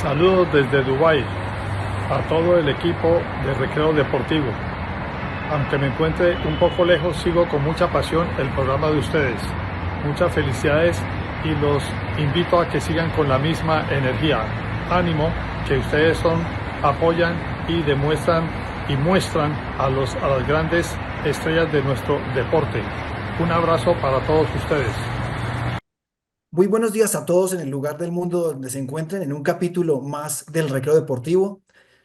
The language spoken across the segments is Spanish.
Saludos desde Dubái a todo el equipo de Recreo Deportivo. Aunque me encuentre un poco lejos, sigo con mucha pasión el programa de ustedes. Muchas felicidades y los invito a que sigan con la misma energía. Ánimo, que ustedes apoyan y demuestran y muestran a las grandes estrellas de nuestro deporte. Un abrazo para todos ustedes. Muy buenos días a todos en el lugar del mundo donde se encuentren en un capítulo más del Recreo Deportivo.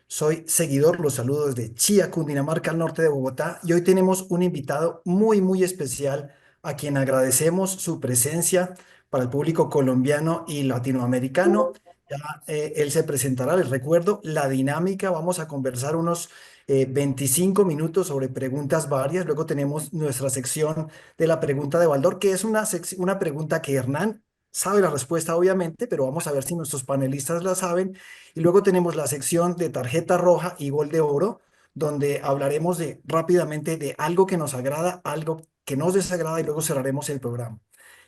Soy seguidor, los saludo desde Chía, Cundinamarca, al norte de Bogotá, y hoy tenemos un invitado muy especial a quien agradecemos su presencia para el público colombiano y latinoamericano. Ya él se presentará, les recuerdo la dinámica, vamos a conversar unos 25 minutos sobre preguntas varias, luego tenemos nuestra sección de la pregunta de Baldor, que es una pregunta que Hernán sabe la respuesta, obviamente, pero vamos a ver si nuestros panelistas la saben. Y luego tenemos la sección de tarjeta roja y gol de oro, donde hablaremos rápidamente de algo que nos agrada, algo que nos desagrada y luego cerraremos el programa.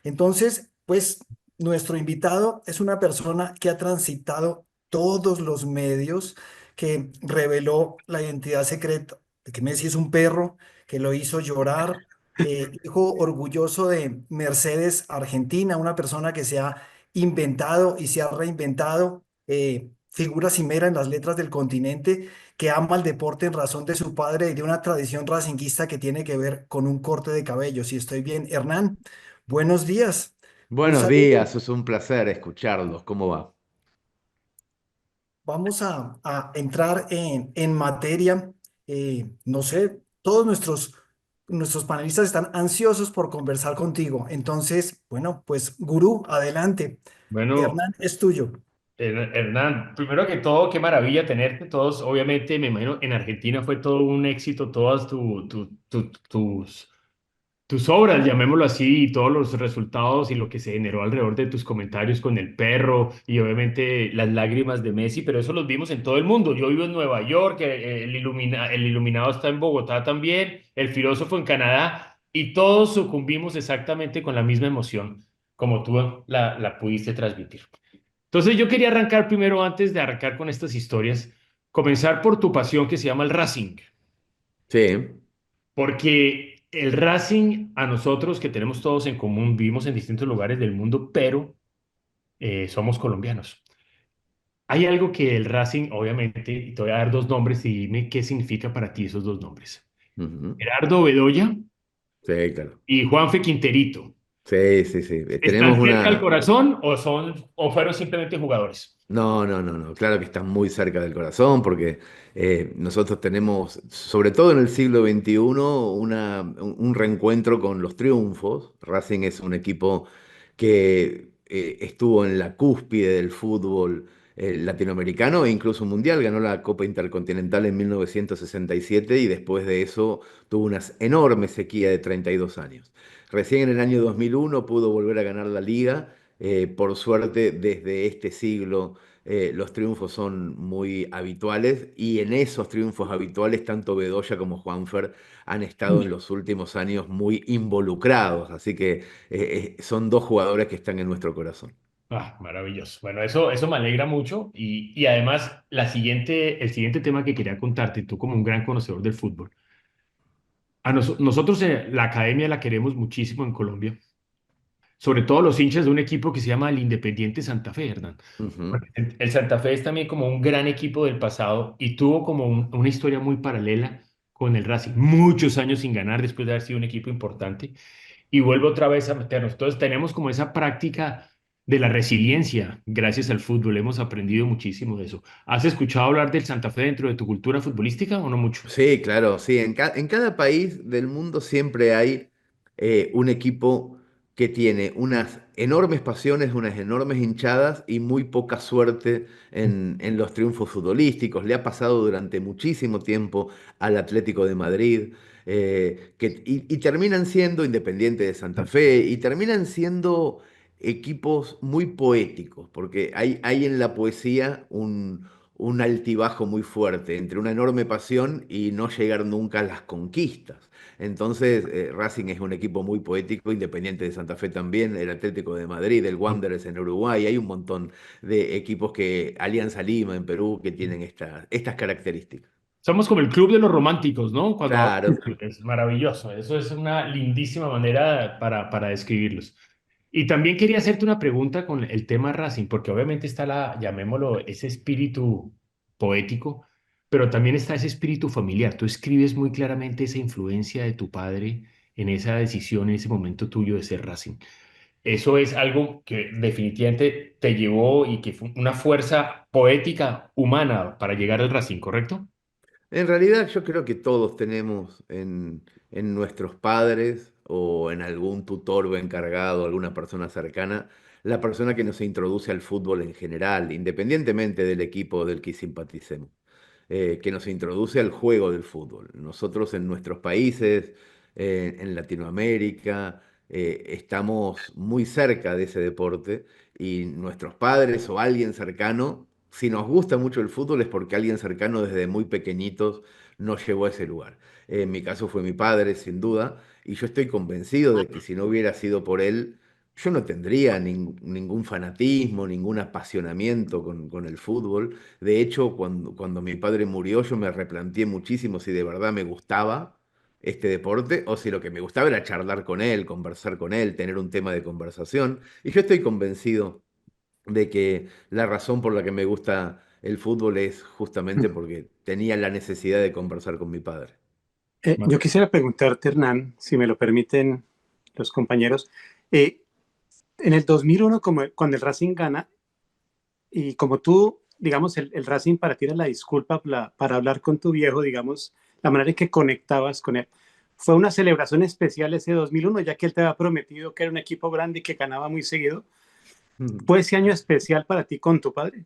Entonces, pues nuestro invitado es una persona que ha transitado todos los medios, que reveló la identidad secreta de que Messi es un perro, que lo hizo llorar, hijo orgulloso de Mercedes Argentina, una persona que se ha inventado y se ha reinventado, figura cimera en las letras del continente, que ama el deporte en razón de su padre y de una tradición racinguista que tiene que ver con un corte de cabello. Si estoy bien, Hernán, buenos días. Un Buenos saludo. días, es un placer escucharlos. ¿Cómo va? Vamos a entrar en materia. No sé, todos nuestros panelistas están ansiosos por conversar contigo. Entonces, bueno, pues gurú, adelante. Bueno, Hernán, es tuyo. Hernán, primero que todo, qué maravilla tenerte. Todos, obviamente, me imagino, en Argentina fue todo un éxito, todas tus obras, llamémoslo así, y todos los resultados y lo que se generó alrededor de tus comentarios con el perro y obviamente las lágrimas de Messi, pero eso los vimos en todo el mundo. Yo vivo en Nueva York, el iluminado está en Bogotá también, el filósofo en Canadá, y todos sucumbimos exactamente con la misma emoción, como tú la pudiste transmitir. Entonces yo quería arrancar primero, antes de arrancar con estas historias, comenzar por tu pasión que se llama el Racing, Sí. porque el Racing a nosotros que tenemos todos en común, vivimos en distintos lugares del mundo, pero somos colombianos. Hay algo que el Racing, obviamente, y te voy a dar dos nombres y dime qué significa para ti esos dos nombres. Ujú. Gerardo Bedoya Sí, claro. y Juanfe Quinterito. Sí, sí, sí. Tenemos ¿Están cerca al una... corazón o fueron simplemente jugadores? No, no, no, no. Claro que está muy cerca del corazón porque nosotros tenemos, sobre todo en el siglo XXI, un reencuentro con los triunfos. Racing es un equipo que estuvo en la cúspide del fútbol latinoamericano e incluso mundial. Ganó la Copa Intercontinental en 1967 y después de eso tuvo una enorme sequía de 32 años. Recién en el año 2001 pudo volver a ganar la liga. Por suerte, desde este siglo los triunfos son muy habituales y en esos triunfos habituales tanto Bedoya como Juanfer han estado en los últimos años muy involucrados, así que son dos jugadores que están en nuestro corazón. Ah, maravilloso. Bueno, eso me alegra mucho y además el siguiente tema que quería contarte, tú como un gran conocedor del fútbol, nosotros la academia la queremos muchísimo en Colombia, sobre todo los hinchas de un equipo que se llama el Independiente Santa Fe, Hernán. Ujú. Porque el Santa Fe es también como un gran equipo del pasado y tuvo como una historia muy paralela con el Racing, muchos años sin ganar después de haber sido un equipo importante y vuelve otra vez a meternos. Entonces tenemos como esa práctica de la resiliencia gracias al fútbol. Hemos aprendido muchísimo de eso. ¿Has escuchado hablar del Santa Fe dentro de tu cultura futbolística o no mucho? Sí, claro, sí. En cada país del mundo siempre hay un equipo que tiene unas enormes pasiones, unas enormes hinchadas y muy poca suerte en los triunfos futbolísticos. Le ha pasado durante muchísimo tiempo al Atlético de Madrid, y terminan siendo Independiente de Santa Fe, y terminan siendo equipos muy poéticos, porque hay en la poesía un altibajo muy fuerte entre una enorme pasión y no llegar nunca a las conquistas. Entonces, Racing es un equipo muy poético, Independiente de Santa Fe también, el Atlético de Madrid, el Wanderers en Uruguay, hay un montón de equipos que, Alianza Lima en Perú, que tienen estas características. Somos como el club de los románticos, ¿no? Cuando hablo de Claro. club, es maravilloso. Eso es una lindísima manera para describirlos. Y también quería hacerte una pregunta con el tema Racing, porque obviamente está llamémoslo, ese espíritu poético, pero también está ese espíritu familiar. Tú escribes muy claramente esa influencia de tu padre en esa decisión, en ese momento tuyo de ser Racing. Eso es algo que definitivamente te llevó y que fue una fuerza poética humana para llegar al Racing, ¿correcto? En realidad yo creo que todos tenemos en nuestros padres o en algún tutor o encargado, alguna persona cercana, la persona que nos introduce al fútbol en general, independientemente del equipo del que simpaticemos, que nos introduce al juego del fútbol. Nosotros en nuestros países, en Latinoamérica, estamos muy cerca de ese deporte y nuestros padres o alguien cercano, si nos gusta mucho el fútbol es porque alguien cercano desde muy pequeñitos nos llevó a ese lugar. En mi caso fue mi padre, sin duda, y yo estoy convencido de que si no hubiera sido por él, yo no tendría ningún fanatismo, ningún apasionamiento con el fútbol. De hecho, cuando mi padre murió, yo me replanteé muchísimo si de verdad me gustaba este deporte o si lo que me gustaba era charlar con él, conversar con él, tener un tema de conversación. Y yo estoy convencido de que la razón por la que me gusta el fútbol es justamente porque tenía la necesidad de conversar con mi padre. Yo quisiera preguntarte, Hernán, si me lo permiten los compañeros, eh, en el 2001, cuando el Racing gana, y como tú, digamos, el Racing para ti era la disculpa para hablar con tu viejo, digamos, la manera en que conectabas con él. ¿Fue una celebración especial ese 2001, ya que él te había prometido que era un equipo grande y que ganaba muy seguido? ¿Fue ese año especial para ti con tu padre?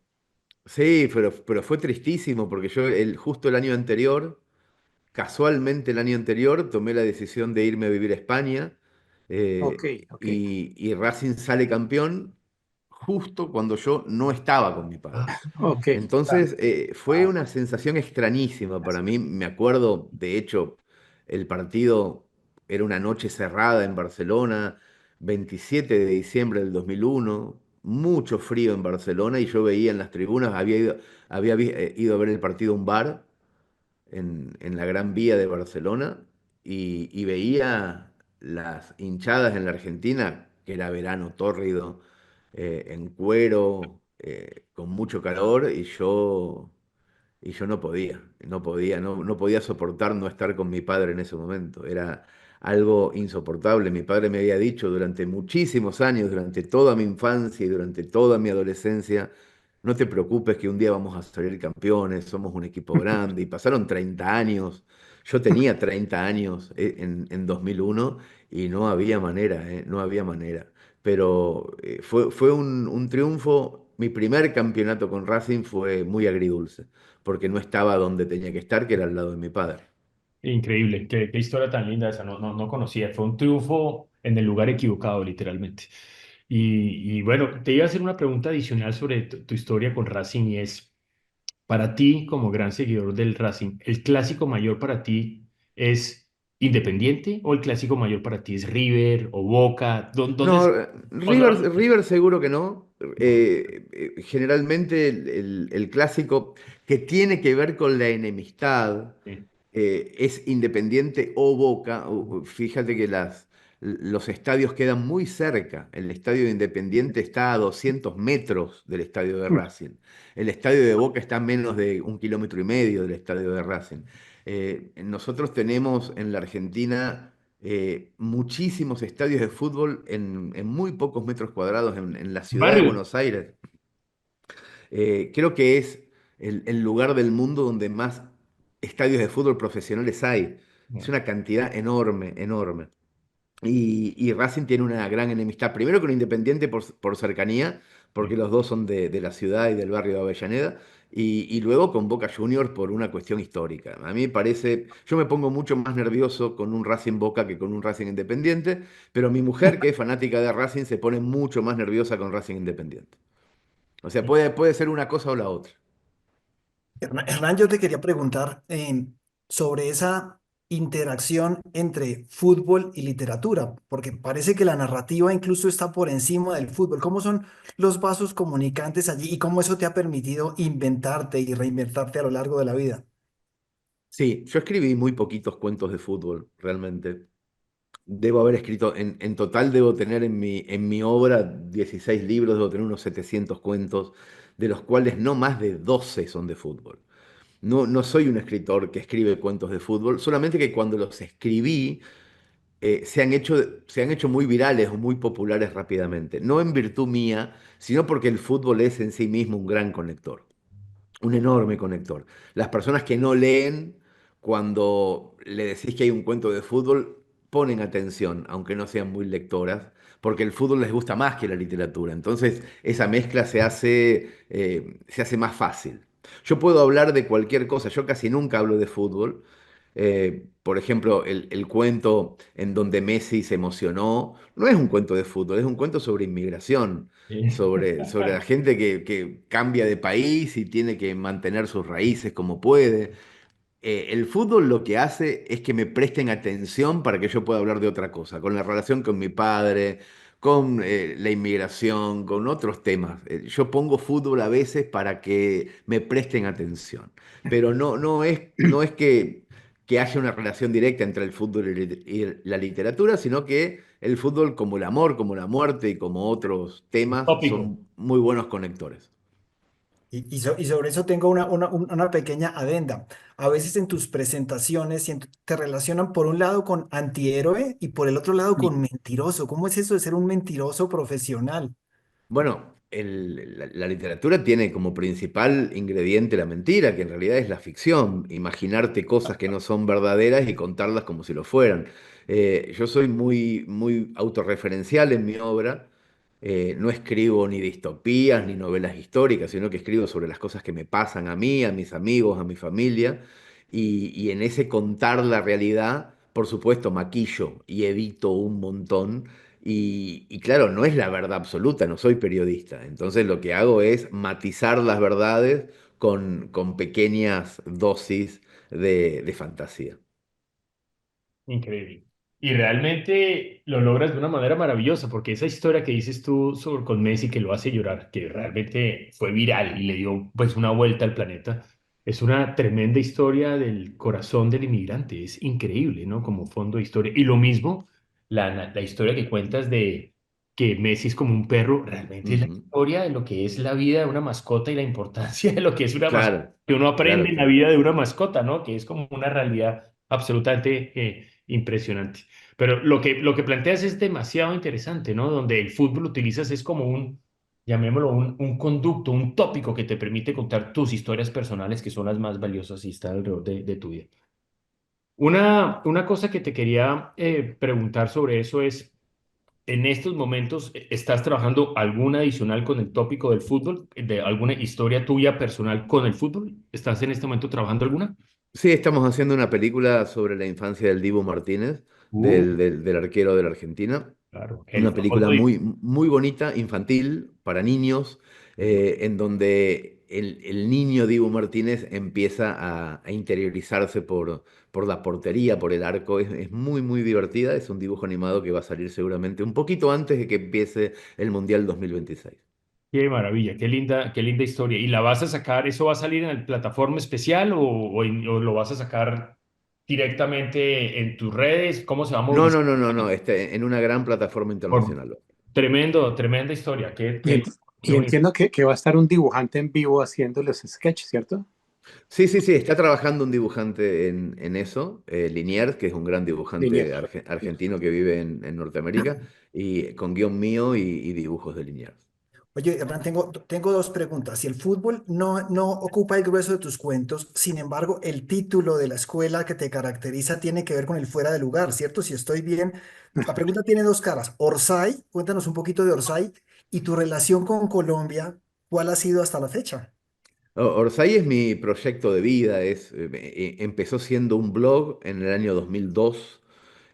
Sí, pero fue tristísimo porque yo justo el año anterior, casualmente el año anterior, tomé la decisión de irme a vivir a España Ok, ok. y Racing sale campeón justo cuando yo no estaba con mi padre. Ok. Entonces, fue una sensación extrañísima para mí. Me acuerdo, de hecho, el partido era una noche cerrada en Barcelona, 27 de diciembre del 2001, mucho frío en Barcelona y yo veía en las tribunas, ido a ver el partido a un bar en la Gran Vía de Barcelona y veía las hinchadas en la Argentina, que era verano tórrido, en cuero, con mucho calor, y yo no podía soportar no estar con mi padre en ese momento. Era algo insoportable. Mi padre me había dicho durante muchísimos años, durante toda mi infancia y durante toda mi adolescencia, no te preocupes que un día vamos a salir campeones, somos un equipo grande. Y pasaron 30 años. Yo tenía 30 años en 2001 y no había manera, no había manera. Pero fue un triunfo. Mi primer campeonato con Racing fue muy agridulce, porque no estaba donde tenía que estar, que era al lado de mi padre. Increíble, qué historia tan linda esa, no conocía, fue un triunfo en el lugar equivocado, literalmente. Y bueno, te iba a hacer una pregunta adicional sobre tu historia con Racing y es, para ti, como gran seguidor del Racing, ¿el clásico mayor para ti es Independiente o el clásico mayor para ti es River o Boca? ¿Dónde No, es? River seguro que no. Generalmente el clásico que tiene que ver con la enemistad es Independiente o Boca. Fíjate que los estadios quedan muy cerca. El estadio de Independiente está a 200 metros del estadio de Racing. El estadio de Boca está a menos de 1,5 kilómetros del estadio de Racing. Nosotros tenemos en la Argentina muchísimos estadios de fútbol en muy pocos metros cuadrados en la ciudad de Barrio. Buenos Aires. Creo que es el lugar del mundo donde más estadios de fútbol profesionales hay. Es una cantidad enorme, enorme. Y Racing tiene una gran enemistad, primero con Independiente por cercanía, porque los dos son de la ciudad y del barrio de Avellaneda, y luego con Boca Juniors por una cuestión histórica. A mí me parece, yo me pongo mucho más nervioso con un Racing Boca que con un Racing Independiente, pero mi mujer, que es fanática de Racing, se pone mucho más nerviosa con Racing Independiente. O sea, puede ser una cosa o la otra. Hernán, yo te quería preguntar sobre esa interacción entre fútbol y literatura, porque parece que la narrativa incluso está por encima del fútbol. ¿Cómo son los vasos comunicantes allí y cómo eso te ha permitido inventarte y reinventarte a lo largo de la vida? Sí, yo escribí muy poquitos cuentos de fútbol, realmente. Debo haber escrito, en total debo tener en mi obra 16 libros, debo tener unos 700 cuentos, de los cuales no más de 12 son de fútbol. No, no soy un escritor que escribe cuentos de fútbol, solamente que cuando los escribí se han hecho muy virales o muy populares rápidamente. No en virtud mía, sino porque el fútbol es en sí mismo un gran conector, un enorme conector. Las personas que no leen, cuando le decís que hay un cuento de fútbol, ponen atención, aunque no sean muy lectoras, porque el fútbol les gusta más que la literatura. Entonces, esa mezcla se hace más fácil. Yo puedo hablar de cualquier cosa, yo casi nunca hablo de fútbol. Por ejemplo, el cuento en donde Messi se emocionó, no es un cuento de fútbol, es un cuento sobre inmigración, sobre la gente que cambia de país y tiene que mantener sus raíces como puede. El fútbol lo que hace es que me presten atención para que yo pueda hablar de otra cosa, con la relación con mi padre, con la inmigración, con otros temas. Yo pongo fútbol a veces para que me presten atención, pero no es que haya una relación directa entre el fútbol y la literatura, sino que el fútbol, como el amor, como la muerte y como otros temas, Tópico. son muy buenos conectores. Y sobre eso tengo una pequeña adenda. A veces en tus presentaciones te relacionan por un lado con antihéroe y por el otro lado con mentiroso. ¿Cómo es eso de ser un mentiroso profesional? Bueno, la literatura tiene como principal ingrediente la mentira, que en realidad es la ficción, imaginarte cosas que no son verdaderas y contarlas como si lo fueran. Yo soy muy, muy autorreferencial en mi obra. No escribo ni distopías ni novelas históricas, sino que escribo sobre las cosas que me pasan a mí, a mis amigos, a mi familia, y en ese contar la realidad, por supuesto, maquillo y edito un montón. Y claro, no es la verdad absoluta, no soy periodista. Entonces lo que hago es matizar las verdades con pequeñas dosis de fantasía. Increíble. Y realmente lo logras de una manera maravillosa, porque esa historia que dices tú sobre con Messi que lo hace llorar, que realmente fue viral y le dio pues una vuelta al planeta, es una tremenda historia del corazón del inmigrante. Es increíble, ¿no? Como fondo de historia. Y lo mismo, la historia que cuentas de que Messi es como un perro, realmente es la Ujú. historia de lo que es la vida de una mascota y la importancia de lo que es una mascota, Claro, que uno aprende claro, en la claro. vida de una mascota, ¿no? Que es como una realidad absolutamente impresionante. Pero lo que planteas es demasiado interesante, ¿no? Donde el fútbol lo utilizas es como llamémoslo, un conducto, un tópico que te permite contar tus historias personales que son las más valiosas y están alrededor de tu vida. Una cosa que te quería preguntar sobre eso es, en estos momentos, ¿estás trabajando alguna adicional con el tópico del fútbol? ¿De alguna historia tuya personal con el fútbol? ¿Estás en este momento trabajando alguna? Sí, estamos haciendo una película sobre la infancia del Dibu Martínez, Uh, del arquero de la Argentina. claro, el Una película famoso. muy, muy bonita, infantil, para niños, en donde el niño Dibu Martínez empieza a interiorizarse por la portería, por el arco. Es muy, muy divertida. Es un dibujo animado que va a salir seguramente un poquito antes de que empiece el Mundial 2026. Qué maravilla, qué linda historia. ¿Y la vas a sacar, eso va a salir en la plataforma especial o lo vas a sacar directamente en tus redes? ¿Cómo se va a No, movilizar? no, no, no, no. En una gran plataforma Por- internacional. Tremenda historia. Y, Qué y bonito. entiendo que va a estar un dibujante en vivo haciendo los sketches, ¿cierto? Sí, sí, sí, está trabajando un dibujante en eso, Liniers, que es un gran Lineal. dibujante argentino que vive en Norteamérica, y con guión mío y dibujos de Liniers. Oye, Hernán, tengo dos preguntas. Si el fútbol no ocupa el grueso de tus cuentos, sin embargo, el título de la escuela que te caracteriza tiene que ver con el fuera de lugar, ¿cierto? Si estoy bien. La pregunta tiene dos caras. Orsay, cuéntanos un poquito de Orsay y tu relación con Colombia, ¿cuál ha sido hasta la fecha? Orsay es mi proyecto de vida, empezó siendo un blog en el año 2002,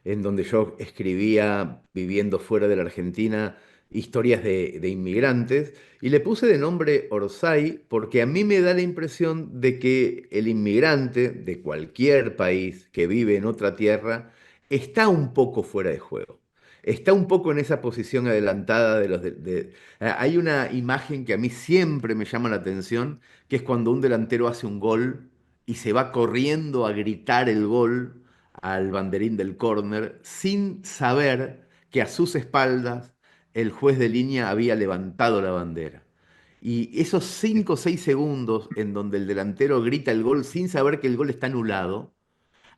en donde yo escribía viviendo fuera de la Argentina historias de inmigrantes, y le puse de nombre Orsay porque a mí me da la impresión de que el inmigrante de cualquier país que vive en otra tierra está un poco fuera de juego. Está un poco en esa posición adelantada de los hay una imagen que a mí siempre me llama la atención, que es cuando un delantero hace un gol y se va corriendo a gritar el gol al banderín del córner sin saber que a sus espaldas el juez de línea había levantado la bandera. Y esos 5 o 6 segundos en donde el delantero grita el gol sin saber que el gol está anulado,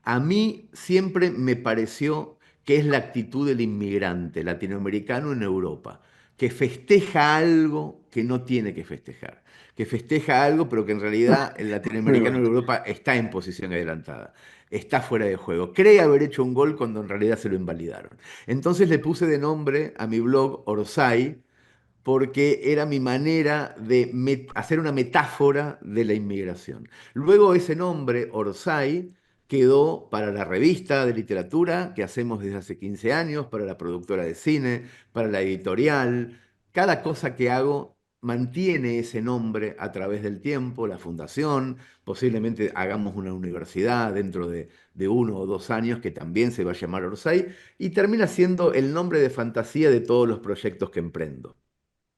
a mí siempre me pareció que es la actitud del inmigrante latinoamericano en Europa, que festeja algo que no tiene que festejar, que festeja algo pero que en realidad el Muy latinoamericano en bueno. Europa está en posición adelantada, está fuera de juego, cree haber hecho un gol cuando en realidad se lo invalidaron. Entonces le puse de nombre a mi blog Orsay, porque era mi manera de hacer una metáfora de la inmigración. Luego ese nombre, Orsay, quedó para la revista de literatura que hacemos desde hace 15 años, para la productora de cine, para la editorial. Cada cosa que hago mantiene ese nombre a través del tiempo, la fundación, posiblemente hagamos una universidad dentro de 1 o 2 años que también se va a llamar Orsay y termina siendo el nombre de fantasía de todos los proyectos que emprendo.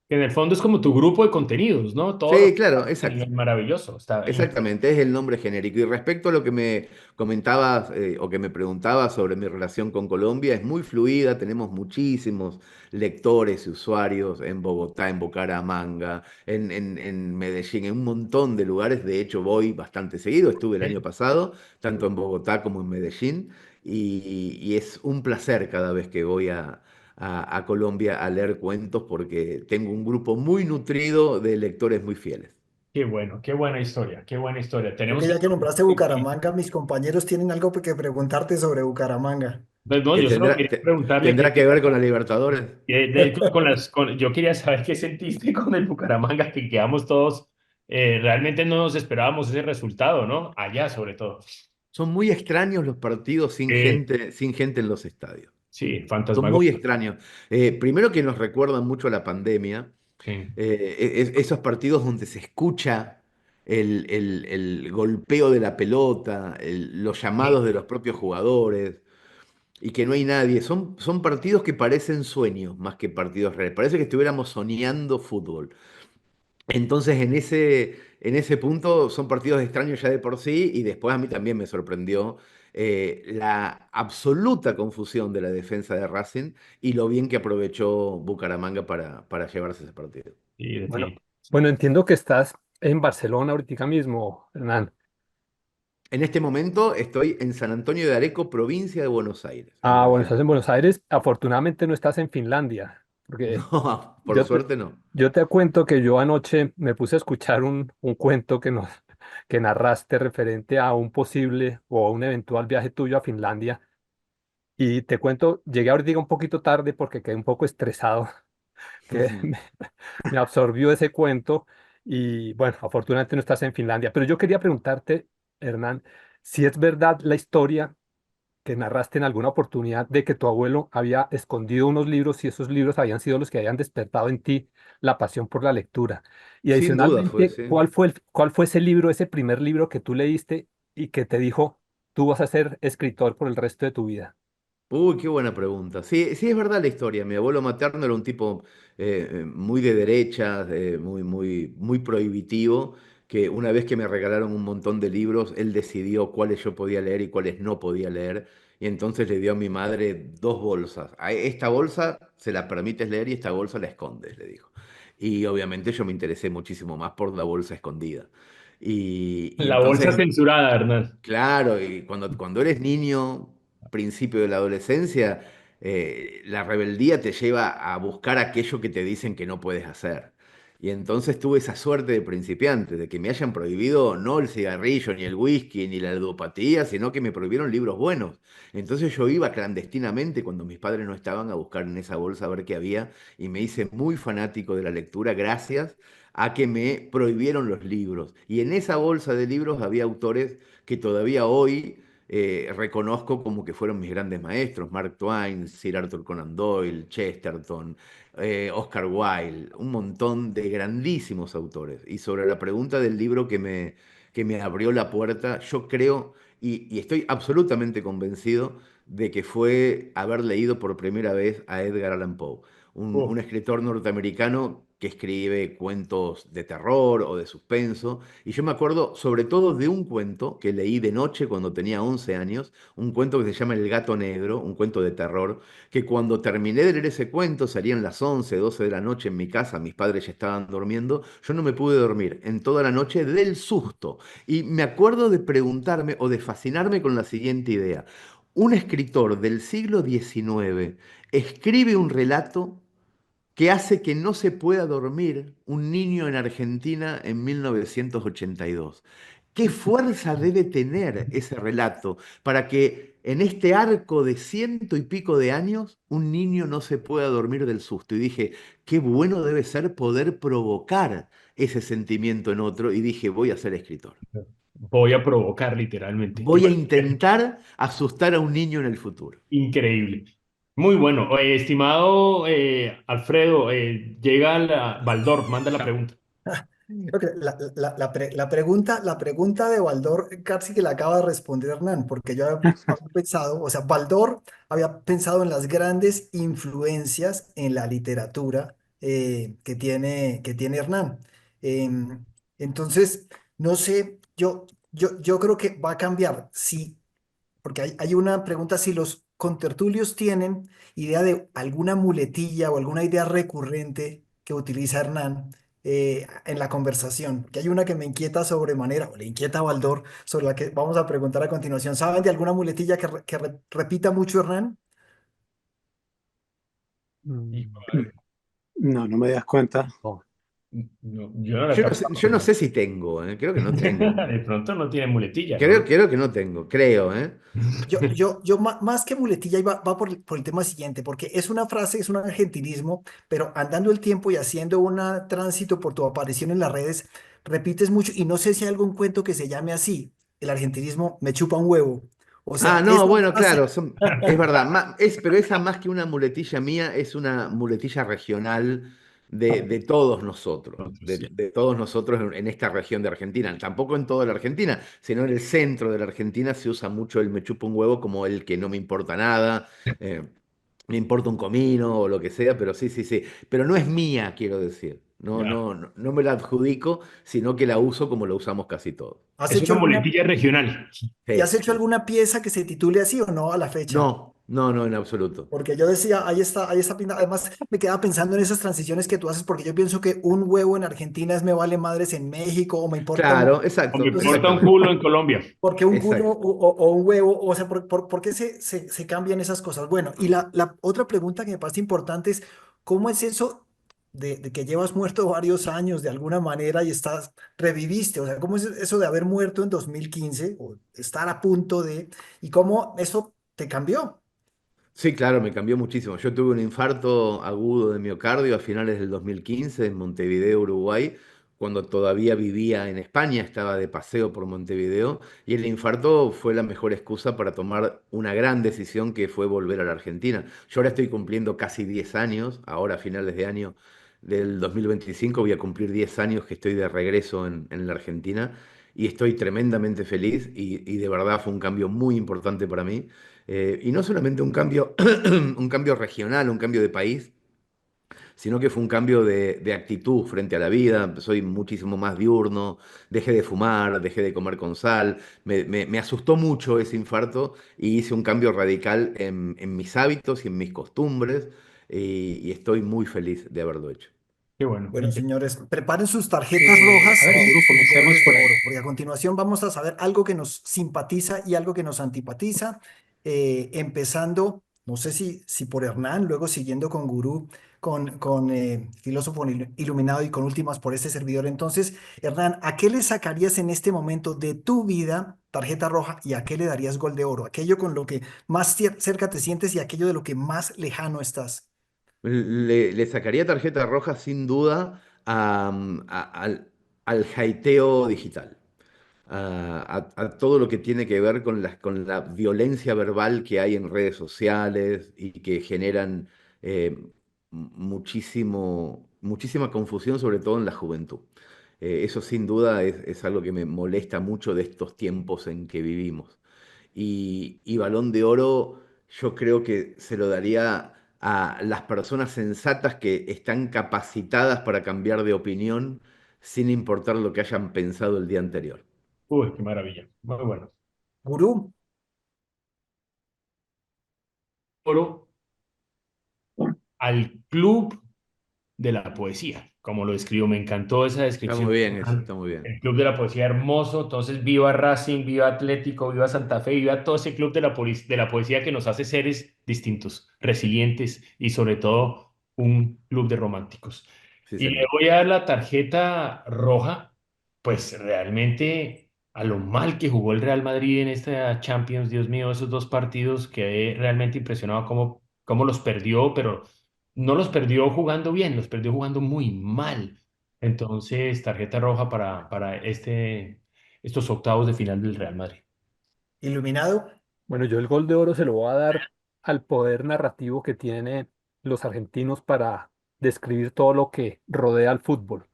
Que en el fondo es como tu grupo de contenidos, ¿no? Todo lo Sí, que claro, haces ahí exacto. es maravilloso. Está increíble. Exactamente, es el nombre genérico. Y respecto a lo que me comentabas o que me preguntabas sobre mi relación con Colombia, es muy fluida, tenemos muchísimos lectores y usuarios en Bogotá, en Bucaramanga, en Medellín, en un montón de lugares. De hecho, voy bastante seguido, estuve el año pasado, tanto en Bogotá como en Medellín, y es un placer cada vez que voy a Colombia a leer cuentos porque tengo un grupo muy nutrido de lectores muy fieles. Qué bueno, qué buena historia, qué buena historia. Creo que Tenemos ya que entonces, nombraste Bucaramanga, mis compañeros tienen algo que preguntarte sobre Bucaramanga. pues, no, Que yo solo quería preguntarle tendrá que ver con la Libertadores. yo quería saber qué sentiste con el Bucaramanga, que quedamos todos, realmente no nos esperábamos ese resultado, ¿no? Allá sobre todo. Son muy extraños los partidos sin gente en los estadios. Sí, Son muy fantasmagórico. extraños. Primero que nos recuerdan mucho a la pandemia, Sí, esos partidos donde se escucha el golpeo de la pelota, los sí. llamados de los propios jugadores y que no hay nadie. Son partidos que parecen sueños más que partidos reales. Parece que estuviéramos soñando fútbol. Entonces, en ese punto son partidos extraños ya de por sí y después a mí también me sorprendió la absoluta confusión de la defensa de Racing y lo bien que aprovechó Bucaramanga para llevarse ese partido. Sí, Bueno, definitivamente. bueno, entiendo que estás en Barcelona ahorita mismo, Hernán. En este momento estoy en San Antonio de Areco, provincia de Buenos Aires, en Ah, bueno, estás Argentina. en Buenos Aires. Afortunadamente no estás en Finlandia, porque No, por yo te, suerte no. yo te cuento que yo anoche me puse a escuchar un cuento que narraste referente a un posible o a un eventual viaje tuyo a Finlandia. Y te cuento, llegué ahorita un poquito tarde porque quedé un poco estresado, que me absorbió ese cuento. Y bueno, afortunadamente no estás en Finlandia. Pero yo quería preguntarte, Hernán, si es verdad la historia que narraste en alguna oportunidad de que tu abuelo había escondido unos libros y esos libros habían sido los que habían despertado en ti la pasión por la lectura. Y Sin duda fue, adicionalmente, sí. cuál fue ese libro, ese primer libro que tú leíste y que te dijo, tú vas a ser escritor por el resto de tu vida? Uy, qué buena pregunta. Sí, sí es verdad la historia. Mi abuelo materno era un tipo muy de derecha, muy prohibitivo, que una vez que me regalaron un montón de libros, él decidió cuáles yo podía leer y cuáles no podía leer. Y entonces le dio a mi madre 2 bolsas. Esta bolsa se la permites leer y esta bolsa la escondes, le dijo. Y obviamente yo me interesé muchísimo más por la bolsa escondida. Y La bolsa entonces censurada, Hernán. claro, y cuando eres niño, principio de la adolescencia, la rebeldía te lleva a buscar aquello que te dicen que no puedes hacer. Y entonces tuve esa suerte de principiante, de que me hayan prohibido no el cigarrillo, ni el whisky, ni la ludopatía, sino que me prohibieron libros buenos. Entonces yo iba clandestinamente cuando mis padres no estaban a buscar en esa bolsa a ver qué había y me hice muy fanático de la lectura gracias a que me prohibieron los libros. Y en esa bolsa de libros había autores que todavía hoy reconozco como que fueron mis grandes maestros: Mark Twain, Sir Arthur Conan Doyle, Chesterton, Oscar Wilde, un montón de grandísimos autores. Y sobre la pregunta del libro que me abrió la puerta, yo creo y estoy absolutamente convencido de que fue haber leído por primera vez a Edgar Allan Poe, Uf, un escritor norteamericano que escribe cuentos de terror o de suspenso. Y yo me acuerdo sobre todo de un cuento que leí de noche cuando tenía 11 años, un cuento que se llama El gato negro, un cuento de terror, que cuando terminé de leer ese cuento, salían las 11 12 de la noche en mi casa, mis padres ya estaban durmiendo, yo no me pude dormir en toda la noche del susto. Y me acuerdo de preguntarme o de fascinarme con la siguiente idea. Un escritor del siglo XIX escribe un relato que hace que no se pueda dormir un niño en Argentina en 1982. ¿Qué fuerza debe tener ese relato para que en este arco de ciento y pico de años un niño no se pueda dormir del susto? Y dije, qué bueno debe ser poder provocar ese sentimiento en otro. Y dije, voy a ser escritor. voy a provocar literalmente. Voy a intentar asustar a un niño en el futuro. Increíble. Muy bueno. Estimado Alfredo, llega Baldor, manda la pregunta. Creo que la pregunta de Baldor casi que la acaba de responder Hernán, porque yo había pensado, o sea, Baldor había pensado en las grandes influencias en la literatura que tiene Hernán. Entonces, no sé, yo creo que va a cambiar. Si porque hay una pregunta, si los contertulios tienen idea de alguna muletilla o alguna idea recurrente que utiliza Hernán en la conversación, que hay una que me inquieta sobremanera, o le inquieta a Baldor, sobre la que vamos a preguntar a continuación. ¿Saben de alguna muletilla que repita mucho Hernán? Mm, No, no me das cuenta. no. No, yo no la he captado, Yo no pero sé si tengo, creo que no tengo. de pronto no tiene muletilla, ¿no? Creo que no tengo, creo, ¿eh? Más que muletilla, va por el tema siguiente, porque es una frase, es un argentinismo, pero andando el tiempo y haciendo un tránsito por tu aparición en las redes, repites mucho, y no sé si hay algún cuento que se llame así, el argentinismo me chupa un huevo. O Ah, sea, no, esa bueno, frase, claro, es verdad, pero esa más que una muletilla mía es una muletilla regional de todos nosotros, Otros, sí. de todos nosotros en esta región de Argentina. Tampoco en toda la Argentina, sino en el centro de la Argentina se usa mucho el me chupa un huevo como el que no me importa nada, eh, me importa un comino o lo que sea, pero sí, sí, sí. Pero no es mía, quiero decir. No, Ya. no, no, no me la adjudico, sino que la uso como la usamos casi todos. ¿has Es hecho una alguna, muletilla regional. y Sí, has hecho sí. alguna pieza que se titule así o no a la fecha? No, no, no, en absoluto. Porque yo decía, ahí está pinta. Además, me quedaba pensando en esas transiciones que tú haces, porque yo pienso que un huevo en Argentina es me vale madres en México, o me importa un... Claro, O me exacto, Entonces, importa un exactamente. culo en Colombia. ¿por qué un culo Exacto. o un huevo? O sea, ¿por qué se cambian esas cosas? Bueno, y la otra pregunta que me parece importante es, ¿cómo es eso de que llevas muerto varios años de alguna manera y reviviste? O sea, ¿cómo es eso de haber muerto en 2015 o estar a punto de, y cómo eso te cambió? Sí, claro, me cambió muchísimo. Yo tuve un infarto agudo de miocardio a finales del 2015 en Montevideo, Uruguay, cuando todavía vivía en España, estaba de paseo por Montevideo, y el infarto fue la mejor excusa para tomar una gran decisión que fue volver a la Argentina. Yo ahora estoy cumpliendo casi 10 años, ahora a finales de año del 2025 voy a cumplir 10 años que estoy de regreso en la Argentina, y estoy tremendamente feliz y de verdad fue un cambio muy importante para mí. Y no solamente un cambio, un cambio regional, un cambio de país, sino que fue un cambio de actitud frente a la vida. Soy muchísimo más diurno, dejé de fumar, dejé de comer con sal. Me asustó mucho ese infarto y hice un cambio radical en mis hábitos y en mis costumbres y estoy muy feliz de haberlo hecho. Qué bueno. Bueno, señores, preparen sus tarjetas A rojas ver, y Guru, sus comencemos gorros de por ahí. oro, porque a continuación vamos a saber algo que nos simpatiza y algo que nos antipatiza, empezando, no sé si por Hernán, luego siguiendo con Gurú, con filósofo iluminado y con últimas por este servidor. Entonces, Hernán, ¿a qué le sacarías en este momento de tu vida tarjeta roja y a qué le darías gol de oro? Aquello con lo que más cerca te sientes y aquello de lo que más lejano estás. Le sacaría tarjeta roja sin duda al, al jaiteo digital. a todo lo que tiene que ver con la violencia verbal que hay en redes sociales y que generan muchísima confusión, sobre todo en la juventud. Eso sin duda es algo que me molesta mucho de estos tiempos en que vivimos. Y Balón de Oro yo creo que se lo daría a las personas sensatas que están capacitadas para cambiar de opinión sin importar lo que hayan pensado el día anterior. Uy, qué maravilla. Muy bueno. Gurú, Oro al club de la poesía, como lo describo. Me encantó esa Está descripción. muy bien eso, está muy bien. El club de la poesía hermoso. Entonces, viva Racing, viva Atlético, viva Santa Fe, viva todo ese club de la poesía que nos hace seres distintos, resilientes y sobre todo un club de románticos. Sí, Y le señor. voy a dar la tarjeta roja, pues realmente a lo mal que jugó el Real Madrid en esta Champions, Dios mío, esos dos partidos quedé realmente impresionado cómo los perdió, pero no los perdió jugando bien, los perdió jugando muy mal. Entonces, tarjeta roja para estos octavos de final del Real Madrid. iluminado. Bueno, yo el Gol de Oro se lo voy a dar al poder narrativo que tienen los argentinos para describir todo lo que rodea al fútbol.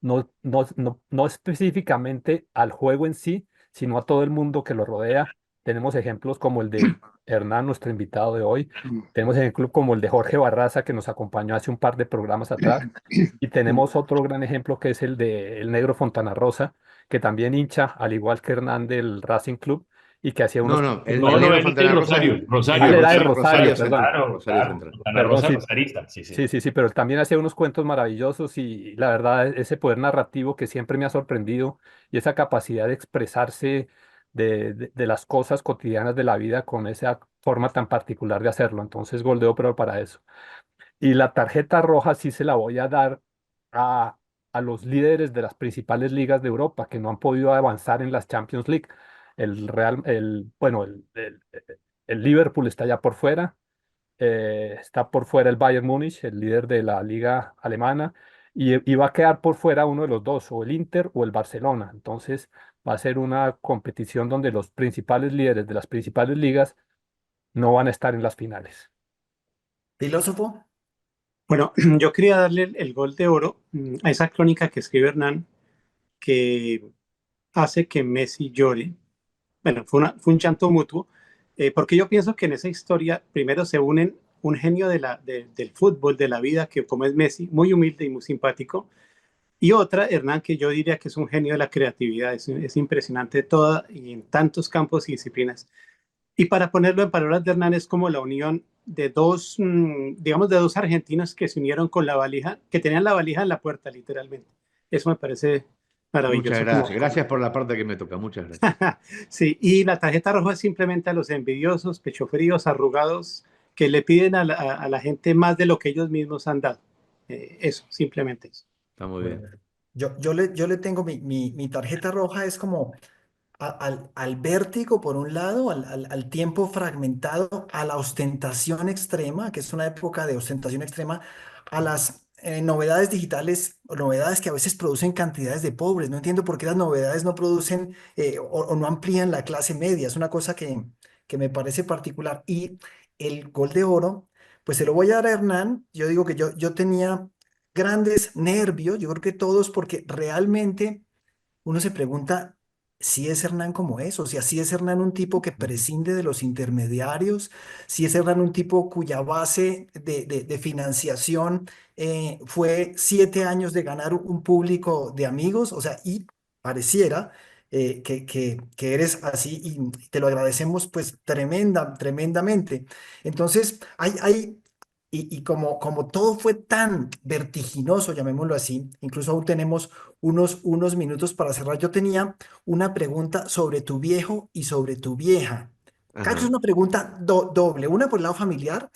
No específicamente al juego en sí, sino a todo el mundo que lo rodea. Tenemos ejemplos como el de Hernán, nuestro invitado de hoy. Tenemos ejemplos como el de Jorge Barraza, que nos acompañó hace un par de programas atrás. Y tenemos otro gran ejemplo que es el de el Negro Fontana Rosa, que también hincha, al igual que Hernán del Racing Club, y que hacía No, unos no, cuentos el No, no, negro él es Fontana Rosa es Rosario, Ah, él era de Rosario, Rosario perdón. Central. Claro, Rosario claro. Central. Ana Perdón, Rosa sí, Rosarista, sí, sí. sí, sí, sí, pero él también hacía unos cuentos maravillosos y la verdad, ese poder narrativo que siempre me ha sorprendido y esa capacidad de expresarse de las cosas cotidianas de la vida con esa forma tan particular de hacerlo. Entonces, Gol de Oro para eso. Y la tarjeta roja sí se la voy a dar a, a los líderes de las principales ligas de Europa que no han podido avanzar en las Champions League. Bueno, el Liverpool está ya por fuera, está por fuera el Bayern Múnich, el líder de la liga alemana, y va a quedar por fuera uno de los dos, o el Inter o el Barcelona. Entonces va a ser una competición donde los principales líderes de las principales ligas no van a estar en las finales. Filósofo, Bueno, yo quería darle el Gol de Oro a esa crónica que escribe Hernán, que hace que Messi llore. Bueno, fue un llanto mutuo, porque yo pienso que en esa historia primero se unen un genio del fútbol, de la vida, que como es Messi, muy humilde y muy simpático, y otra, Hernán, que yo diría que es un genio de la creatividad, es impresionante toda y en tantos campos y disciplinas. Y para ponerlo en palabras de Hernán, es como la unión de dos, digamos, de dos argentinos que se unieron con la valija, que tenían la valija en la puerta, literalmente. Eso me parece Muchas maravilloso. gracias. Gracias por la parte que me toca. Muchas gracias. Sí, y la tarjeta roja es simplemente a los envidiosos, pechofríos, arrugados, que le piden a la gente más de lo que ellos mismos han dado. Eso, simplemente eso. Está muy bueno, bien. yo le tengo mi tarjeta roja es como al vértigo por un lado, al tiempo fragmentado, a la ostentación extrema, que es una época de ostentación extrema, a las novedades digitales, o novedades que a veces producen cantidades de pobres. No entiendo por qué las novedades no producen o no amplían la clase media. Es una cosa que me parece particular. Y el Gol de Oro, pues se lo voy a dar a Hernán. Yo digo que yo tenía grandes nervios, yo creo que todos, porque realmente uno se pregunta si es Hernán como es, o sea, si es Hernán un tipo que prescinde de los intermediarios, si es Hernán un tipo cuya base de financiación fue 7 años de ganar un público de amigos, o sea, y pareciera que eres así y te lo agradecemos pues tremendamente. Entonces, y como todo fue tan vertiginoso, llamémoslo así, incluso aún tenemos unos minutos para cerrar. Yo tenía una pregunta sobre tu viejo y sobre tu vieja. Creo que es Ajá. una pregunta doble. Una por el lado familiar.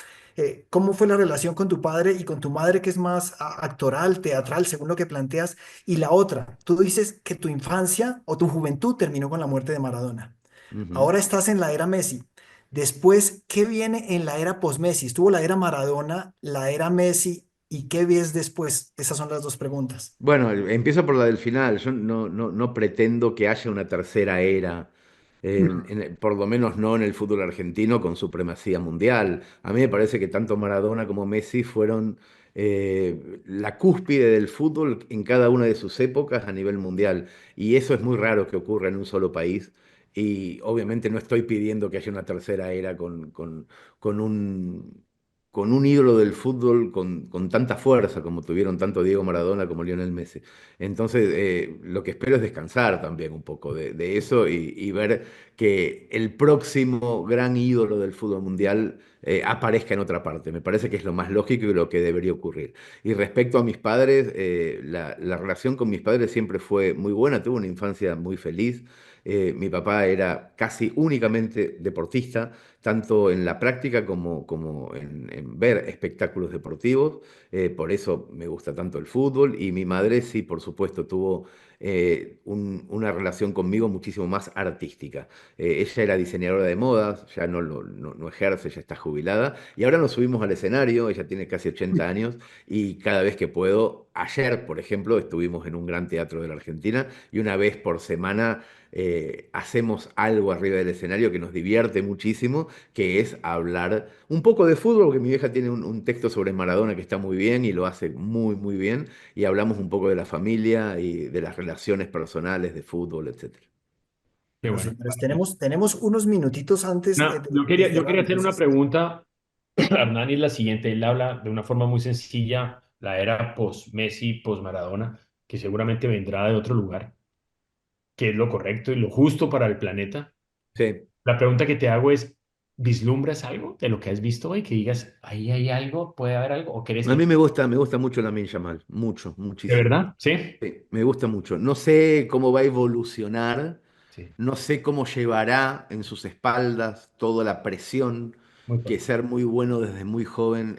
¿Cómo fue la relación con tu padre y con tu madre, que es más actoral, teatral, según lo que planteas? Y la otra, tú dices que tu infancia o tu juventud terminó con la muerte de Maradona. Ujú. Ahora estás en la era Messi. Después, ¿qué viene en la era post-Messi? Estuvo la era Maradona, la era Messi. y qué ves después? Esas son las dos preguntas. Bueno, empiezo por la del final. Yo no pretendo que haya una tercera era, por lo menos no en el fútbol argentino con supremacía mundial. A mí me parece que tanto Maradona como Messi fueron la cúspide del fútbol en cada una de sus épocas a nivel mundial. Y eso es muy raro que ocurra en un solo país. Y obviamente no estoy pidiendo que haya una tercera era con con un ídolo del fútbol con tanta fuerza como tuvieron tanto Diego Maradona como Lionel Messi. Entonces, lo que espero es descansar también un poco de eso y ver que el próximo gran ídolo del fútbol mundial aparezca en otra parte. Me parece que es lo más lógico y lo que debería ocurrir. Y respecto a mis padres, la relación con mis padres siempre fue muy buena, tuve una infancia muy feliz. Mi papá era casi únicamente deportista, tanto en la práctica como en ver espectáculos deportivos. Por eso me gusta tanto el fútbol. Y mi madre, sí, por supuesto, tuvo una relación conmigo muchísimo más artística. Ella era diseñadora de modas, ya no ejerce, ya está jubilada. Y ahora nos subimos al escenario, ella tiene casi 80 años, y cada vez que puedo, ayer, por ejemplo, estuvimos en un gran teatro de la Argentina y una vez por semana hacemos algo arriba del escenario que nos divierte muchísimo, que es hablar un poco de fútbol, porque mi vieja tiene un texto sobre Maradona que está muy bien y lo hace muy bien, y hablamos un poco de la familia y de las relaciones personales de fútbol, etcétera. Qué Bueno, bueno. señores, tenemos unos minutitos antes No, de yo cerrar, quería hacer una entonces. pregunta a Hernán, y es la siguiente. Él habla de una forma muy sencilla, la era post-Messi, post-Maradona, que seguramente vendrá de otro lugar, que es lo correcto y lo justo para el planeta. Sí. La pregunta que te hago es, ¿vislumbras algo de lo que has visto hoy? Que digas, ahí hay algo, puede haber algo, o crees A que mí me gusta mucho Lamine Yamal, mucho, de muchísimo. verdad, sí, Sí, me gusta mucho. No sé cómo va a evolucionar, sí, no sé cómo llevará en sus espaldas toda la presión muy que fuerte. ser muy bueno desde muy joven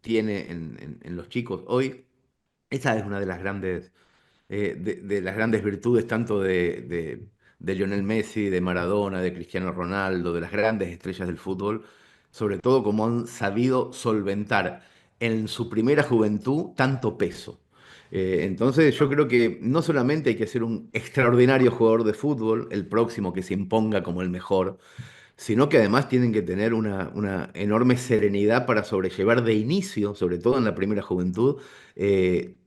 tiene en los chicos. Hoy, esa es una de las grandes virtudes tanto de Lionel Messi, de Maradona, de Cristiano Ronaldo, de las grandes estrellas del fútbol, sobre todo cómo han sabido solventar en su primera juventud tanto peso. Entonces yo creo que no solamente hay que ser un extraordinario jugador de fútbol, el próximo que se imponga como el mejor, sino que además tienen que tener una enorme serenidad para sobrellevar de inicio, sobre todo en la primera juventud,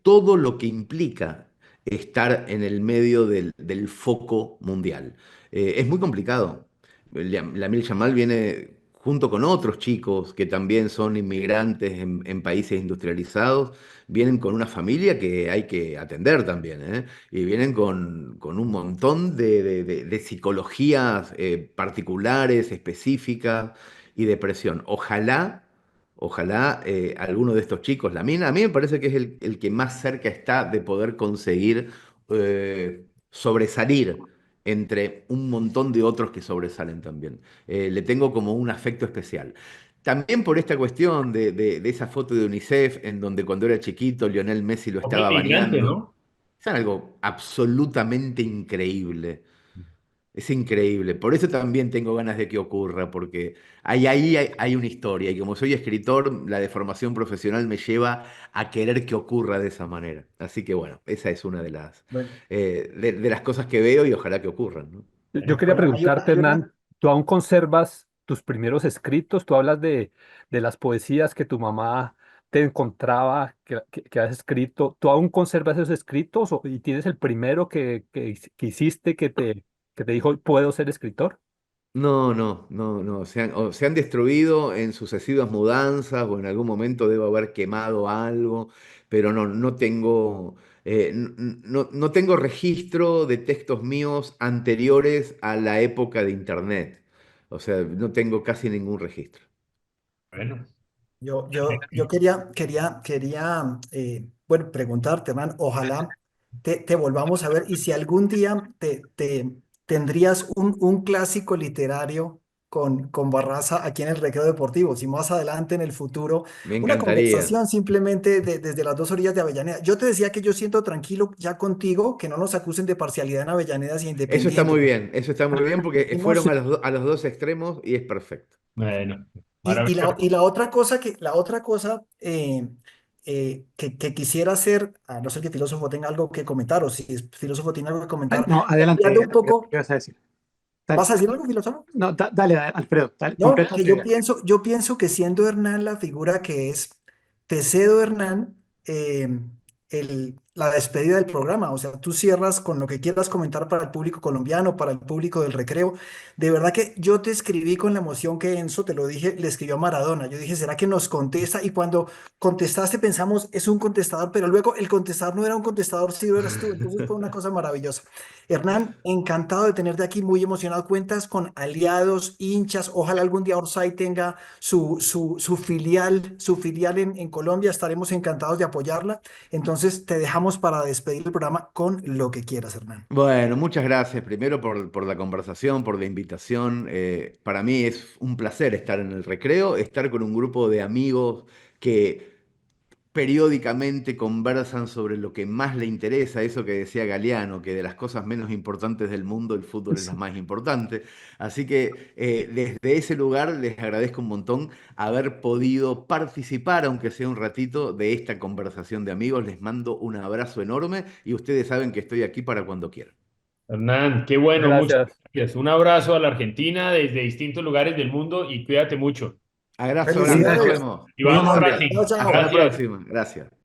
todo lo que implica estar en el medio del foco mundial. Es muy complicado. Lamine Yamal viene junto con otros chicos que también son inmigrantes en países industrializados, vienen con una familia que hay que atender también, ¿eh? Y vienen con un montón de psicologías particulares, específicas y de presión. Ojalá alguno de estos chicos, a mí me parece que es el que más cerca está de poder conseguir sobresalir entre un montón de otros que sobresalen también. Le tengo como un afecto especial. También por esta cuestión de esa foto de UNICEF en donde cuando era chiquito Lionel Messi lo Hombre estaba inmigrante, bañando. ¿no? Es algo absolutamente increíble. Es increíble. Por eso también tengo ganas de que ocurra, porque hay una historia. Y como soy escritor, la deformación profesional me lleva a querer que ocurra de esa manera. Así que bueno, esa es una Bueno, de las cosas que veo y ojalá que ocurran, ¿no? Yo quería bueno, preguntarte, hay una, Hernán, ¿tú aún conservas tus primeros escritos? Tú hablas de las poesías que tu mamá te encontraba, que has escrito. ¿Tú aún conservas esos escritos y tienes el primero que hiciste que te dijo, puedo ser escritor? No. O se han destruido en sucesivas mudanzas o en algún momento debo haber quemado algo, pero no tengo, no tengo registro de textos míos anteriores a la época de Internet. O sea, no tengo casi ningún registro. Bueno, yo quería bueno, preguntarte, Hernán, ojalá te volvamos a ver y si algún día tendrías un clásico literario con Barraza aquí en el Recreo Deportivo, si más adelante en el futuro, Me una encantaría. conversación simplemente desde las dos orillas de Avellaneda. Yo te decía que yo siento tranquilo ya contigo, que no nos acusen de parcialidad en Avellanedas y Independiente. Eso está muy bien porque Hemos, fueron a los dos extremos y es perfecto. bueno, y maravilloso. la otra cosa la otra cosa, que quisiera hacer, a no ser que filósofo tenga algo que comentar, o si el filósofo tiene algo que comentar, No, adelante. cambiando un poco. ¿Qué vas a decir? Dale. ¿Vas a decir algo, filósofo? No, dale, Alfredo, dale, No, completa que tu idea. yo pienso que siendo Hernán la figura que es, te cedo, Hernán, la despedida del programa. O sea, tú cierras con lo que quieras comentar para el público colombiano, para el público del recreo. De verdad que yo te escribí con la emoción que Enzo, te lo dije, le escribió a Maradona. Yo dije, ¿será que nos contesta? Y cuando contestaste pensamos, es un contestador, pero luego el contestador no era un contestador, sí lo eras tú. Entonces fue una cosa maravillosa. Hernán, encantado de tenerte aquí, muy emocionado. Cuentas con aliados, hinchas. Ojalá algún día Orsay tenga su filial en Colombia. Estaremos encantados de apoyarla. Entonces, te dejamos para despedir el programa con lo que quieras, Hernán. Bueno, muchas gracias primero por la conversación, por la invitación. Para mí es un placer estar en el recreo, estar con un grupo de amigos que periódicamente conversan sobre lo que más le interesa, eso que decía Galeano, que de las cosas menos importantes del mundo el fútbol es la más importante. Así que desde ese lugar les agradezco un montón haber podido participar, aunque sea un ratito, de esta conversación de amigos. Les mando un abrazo enorme y ustedes saben que estoy aquí para cuando quieran. Hernán, qué bueno, muchas Gracias. gracias. Un abrazo a la Argentina desde distintos lugares del mundo y cuídate mucho. Abrazo grande, nos Felicidades. vemos. Y Muy vamos amable. Colombia, Chao, Racing. hasta chao. la Gracias. próxima. Gracias.